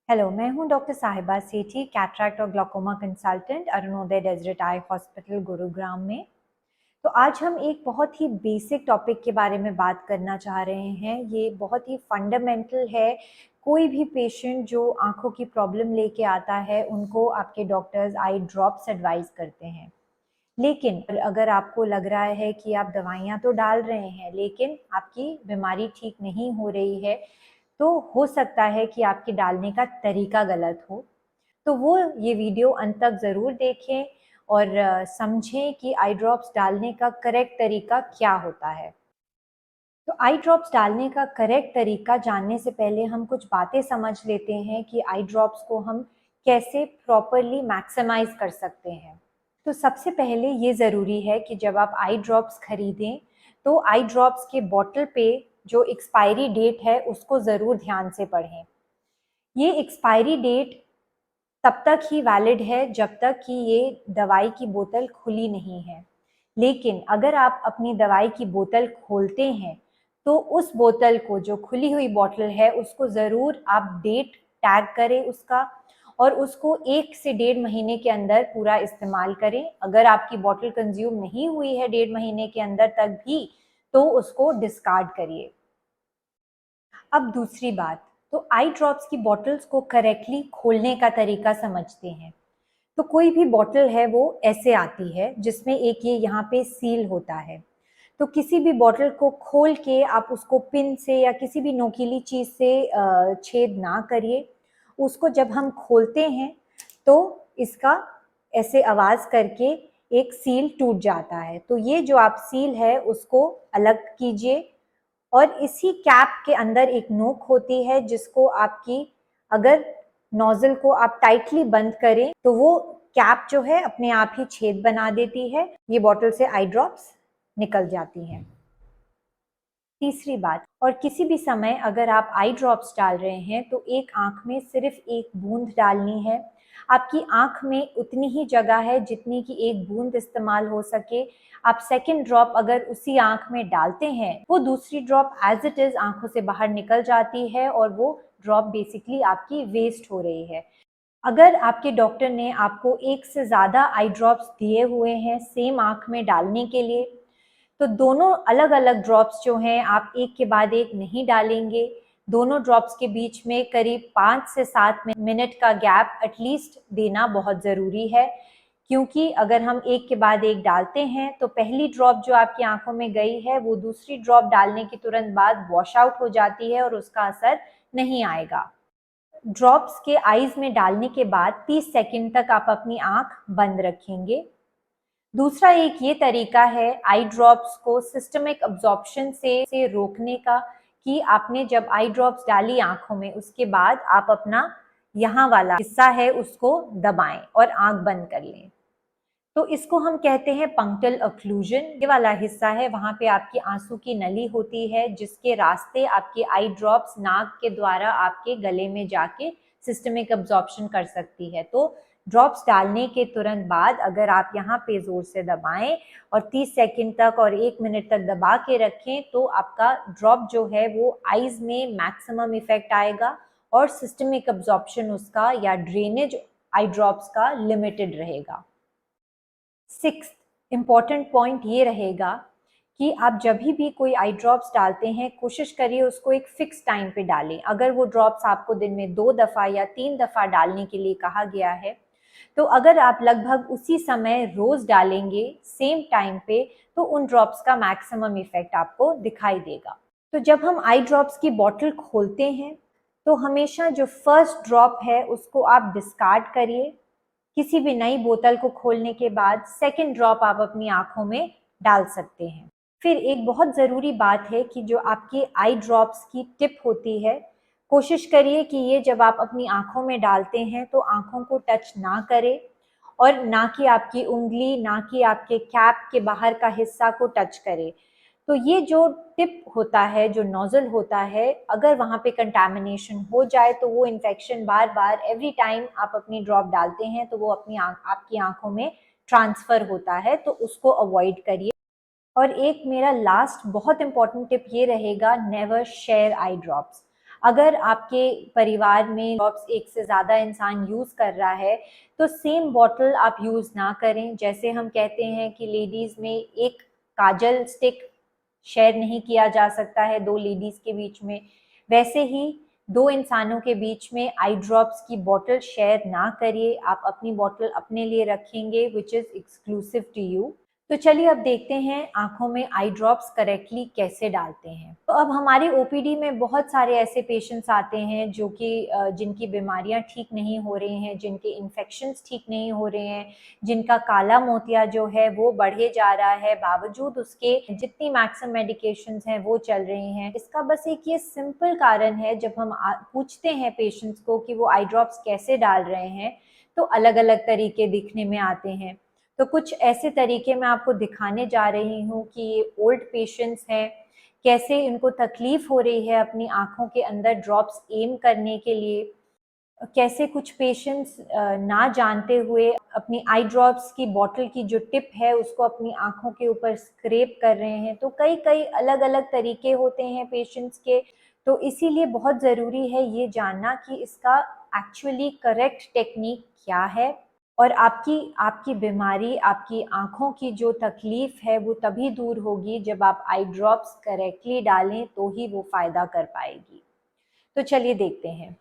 Hello, मैं हूं doctor Sahiba Sethi, cataract और glaucoma consultant, Arunodaya Deseret eye hospital, Gurugram में। तो आज हम एक बहुत ही बेसिक टॉपिक के बारे में बात करना चाह रहे हैं। ये बहुत ही फंडामेंटल है। कोई भी पेशेंट जो आंखों की प्रॉब्लम लेके आता है, उनको आपके डॉक्टर्स आई ड्रॉप्स एडवाइस करते हैं। लेकिन अगर आपको लग रहा है कि आप दवाइयाँ तो डाल रहे हैं, लेकिन आपकी बीमारी ठीक नहीं हो रही है, तो हो सकता है कि आपके डालने का तरीका गलत हो। तो वो ये वीडियो अंत तक ज़रूर देखें और समझें कि आई ड्रॉप्स डालने का करेक्ट तरीका क्या होता है। तो आई ड्रॉप्स डालने का करेक्ट तरीका जानने से पहले हम कुछ बातें समझ लेते हैं कि आई ड्रॉप्स को हम कैसे प्रॉपरली मैक्सिमाइज कर सकते हैं। तो सबसे पहले ये ज़रूरी है कि जब आप आई ड्रॉप्स खरीदें तो आई ड्रॉप्स के बॉटल पे जो एक्सपायरी डेट है उसको ज़रूर ध्यान से पढ़ें। ये एक्सपायरी डेट तब तक ही वैलिड है जब तक कि ये दवाई की बोतल खुली नहीं है। लेकिन अगर आप अपनी दवाई की बोतल खोलते हैं तो उस बोतल को, जो खुली हुई बोतल है, उसको ज़रूर आप डेट टैग करें उसका, और उसको 1 से 1.5 महीने के अंदर पूरा इस्तेमाल करें। अगर आपकी बोतल कंज्यूम नहीं हुई है 1.5 महीने के अंदर तक भी, तो उसको डिस्कार्ड करिए। अब दूसरी बात, तो आई ड्रॉप्स की बॉटल्स को करेक्टली खोलने का तरीका समझते हैं। तो कोई भी बॉटल है वो ऐसे आती है, जिसमें एक ये यहाँ पे सील होता है। तो किसी भी बॉटल को खोल के आप उसको पिन से या किसी भी नोकीली चीज़ से छेद ना करिए। उसको जब हम खोलते हैं तो इसका ऐसे आवाज़ करके एक सील टूट जाता है। तो ये जो आप सील है उसको अलग कीजिए, और इसी कैप के अंदर एक नोक होती है जिसको आपकी, अगर नोजल को आप टाइटली बंद करें तो वो कैप जो है अपने आप ही छेद बना देती है। ये बॉटल से आई ड्रॉप्स निकल जाती हैं। तीसरी बात, और किसी भी समय अगर आप आई ड्रॉप्स डाल रहे हैं तो एक आंख में सिर्फ एक बूंद डालनी है। आपकी आंख में उतनी ही जगह है जितनी की एक बूंद इस्तेमाल हो सके। आप सेकेंड ड्रॉप अगर उसी आंख में डालते हैं, वो दूसरी ड्रॉप एज इट इज आंखों से बाहर निकल जाती है और वो ड्रॉप बेसिकली आपकी वेस्ट हो रही है। अगर आपके डॉक्टर ने आपको एक से ज़्यादा आई ड्रॉप्स दिए हुए हैं सेम आंख में डालने के लिए, तो दोनों अलग अलग ड्रॉप्स जो हैं आप एक के बाद एक नहीं डालेंगे। दोनों ड्रॉप्स के बीच में करीब 5 से 7 मिनट का गैप एटलीस्ट देना बहुत ज़रूरी है, क्योंकि अगर हम एक के बाद एक डालते हैं तो पहली ड्रॉप जो आपकी आंखों में गई है वो दूसरी ड्रॉप डालने के तुरंत बाद वॉश आउट हो जाती है और उसका असर नहीं आएगा। ड्रॉप्स के आईज में डालने के बाद 30 सेकंड तक आप अपनी आंख बंद रखेंगे। दूसरा एक ये तरीका है आई ड्रॉप्स को सिस्टमिक अब्जॉर्प्शन से रोकने का, कि आपने जब आई ड्रॉप्स डाली आंखों में, उसके बाद आप अपना यहाँ वाला हिस्सा है उसको दबाएं और आंख बंद कर लें। तो इसको हम कहते हैं पंक्टल ऑक्लूजन। ये वाला हिस्सा है, वहां पे आपकी आंसू की नली होती है जिसके रास्ते आपके आई ड्रॉप्स नाक के द्वारा आपके गले में जाके सिस्टमिक अब्जॉर्प्शन कर सकती है। तो ड्रॉप्स डालने के तुरंत बाद अगर आप यहाँ पे जोर से दबाएं और 30 सेकंड तक और 1 मिनट तक दबा के रखें, तो आपका ड्रॉप जो है वो आईज में मैक्सिमम इफेक्ट आएगा और सिस्टमिक अब्जॉर्प्शन उसका या ड्रेनेज आई ड्रॉप्स का लिमिटेड रहेगा। 6th इम्पॉर्टेंट पॉइंट ये रहेगा कि आप जब भी कोई आई ड्रॉप्स डालते हैं, कोशिश करिए उसको एक फिक्स टाइम पे डालें। अगर वो ड्रॉप्स आपको दिन में 2 दफ़ा या 3 दफ़ा डालने के लिए कहा गया है, तो अगर आप लगभग उसी समय रोज डालेंगे सेम टाइम पे, तो उन ड्रॉप्स का मैक्सिमम इफेक्ट आपको दिखाई देगा। तो जब हम आई ड्रॉप्स की बॉटल खोलते हैं तो हमेशा जो फर्स्ट ड्रॉप है उसको आप डिस्कार्ड करिए। किसी भी नई बोतल को खोलने के बाद सेकेंड ड्रॉप आप अपनी आंखों में डाल सकते हैं। फिर एक बहुत ज़रूरी बात है कि जो आपकी आई ड्रॉप्स की टिप होती है, कोशिश करिए कि ये जब आप अपनी आंखों में डालते हैं तो आंखों को टच ना करें, और ना कि आपकी उंगली, ना कि आपके कैप के बाहर का हिस्सा को टच करे। तो ये जो टिप होता है, जो नोजल होता है, अगर वहाँ पे कंटामिनेशन हो जाए तो वो इन्फेक्शन बार बार एवरी टाइम आप अपनी ड्रॉप डालते हैं तो वो अपनी आपकी आंखों में ट्रांसफ़र होता है, तो उसको अवॉइड करिए। और एक मेरा लास्ट बहुत इंपॉर्टेंट टिप ये रहेगा, नेवर शेयर आई ड्रॉप्स। अगर आपके परिवार में ड्रॉप्स एक से ज़्यादा इंसान यूज़ कर रहा है तो सेम बॉटल आप यूज़ ना करें। जैसे हम कहते हैं कि लेडीज़ में एक काजल स्टिक शेयर नहीं किया जा सकता है दो लेडीज़ के बीच में, वैसे ही दो इंसानों के बीच में आई ड्रॉप्स की बॉटल शेयर ना करिए। आप अपनी बॉटल अपने लिए रखेंगे which is exclusive to you. तो चलिए अब देखते हैं आँखों में आई ड्रॉप्स करेक्टली कैसे डालते हैं। तो अब हमारे ओपीडी में बहुत सारे ऐसे पेशेंट्स आते हैं जो कि जिनकी बीमारियां ठीक नहीं हो रही हैं, जिनके इन्फेक्शंस ठीक नहीं हो रहे हैं, जिनका काला मोतिया जो है वो बढ़े जा रहा है, बावजूद उसके जितनी मैक्सिमम मेडिकेशंस हैं वो चल रही हैं। इसका बस एक ये सिंपल कारण है, जब हम पूछते हैं पेशेंट्स को कि वो आई ड्रॉप्स कैसे डाल रहे हैं तो अलग अलग तरीके दिखने में आते हैं। तो कुछ ऐसे तरीके मैं आपको दिखाने जा रही हूँ कि ये ओल्ड पेशेंट्स हैं, कैसे इनको तकलीफ हो रही है अपनी आँखों के अंदर ड्रॉप्स एम करने के लिए, कैसे कुछ पेशेंट्स ना जानते हुए अपनी आई ड्रॉप्स की बॉटल की जो टिप है उसको अपनी आँखों के ऊपर स्क्रैप कर रहे हैं। तो कई कई अलग अलग तरीके होते हैं पेशेंट्स के, तो इसीलिए बहुत ज़रूरी है ये जानना कि इसका एक्चुअली करेक्ट टेक्निक क्या है। और आपकी आपकी बीमारी, आपकी आँखों की जो तकलीफ़ है वो तभी दूर होगी जब आप आई ड्रॉप्स करेक्टली डालें, तो ही वो फ़ायदा कर पाएगी। तो चलिए देखते हैं।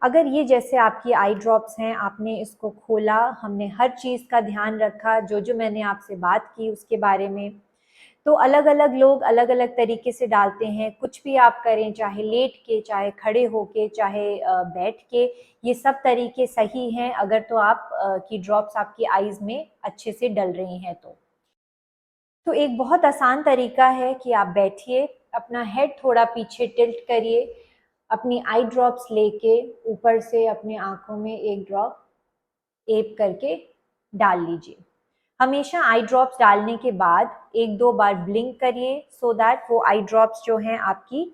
अगर ये जैसे आपकी आई ड्रॉप्स हैं, आपने इसको खोला, हमने हर चीज़ का ध्यान रखा, जो मैंने आपसे बात की उसके बारे में। तो अलग-अलग लोग अलग-अलग तरीके से डालते हैं, कुछ भी आप करें, चाहे लेट के, चाहे खड़े होके, चाहे बैठ के, ये सब तरीके सही हैं अगर तो आप की ड्रॉप्स आपकी आईज़ में अच्छे से डल रही हैं तो। तो एक बहुत आसान तरीका है कि आप बैठिए, अपना हेड थोड़ा पीछे टिल्ट करिए, अपनी आई ड्रॉप्स लेके ऊपर से अपनी आँखों में एक ड्रॉप एप करके डाल लीजिए। हमेशा आई ड्रॉप्स डालने के बाद 1-2 बार ब्लिंक करिए सो दैट वो आई ड्रॉप्स जो हैं आपकी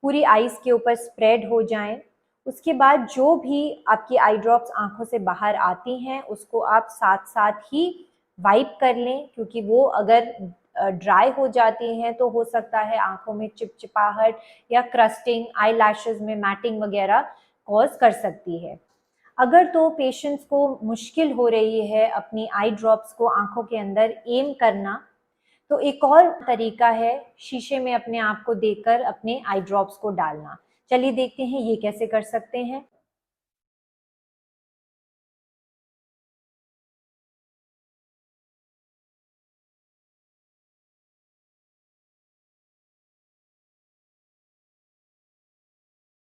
पूरी आईज़ के ऊपर स्प्रेड हो जाएँ। उसके बाद जो भी आपकी आई ड्रॉप्स आँखों से बाहर आती हैं उसको आप साथ-साथ ही वाइप कर लें, क्योंकि वो अगर ड्राई हो जाती हैं तो हो सकता है आँखों में चिपचिपाहट या क्रस्टिंग, आईलैशेज़ में मैटिंग वगैरह कॉज़ कर सकती है। अगर तो पेशेंट्स को मुश्किल हो रही है अपनी आई ड्रॉप्स को आँखों के अंदर एम करना, तो एक और तरीका है शीशे में अपने आप को देखकर अपने आई ड्रॉप्स को डालना। चलिए देखते हैं ये कैसे कर सकते हैं।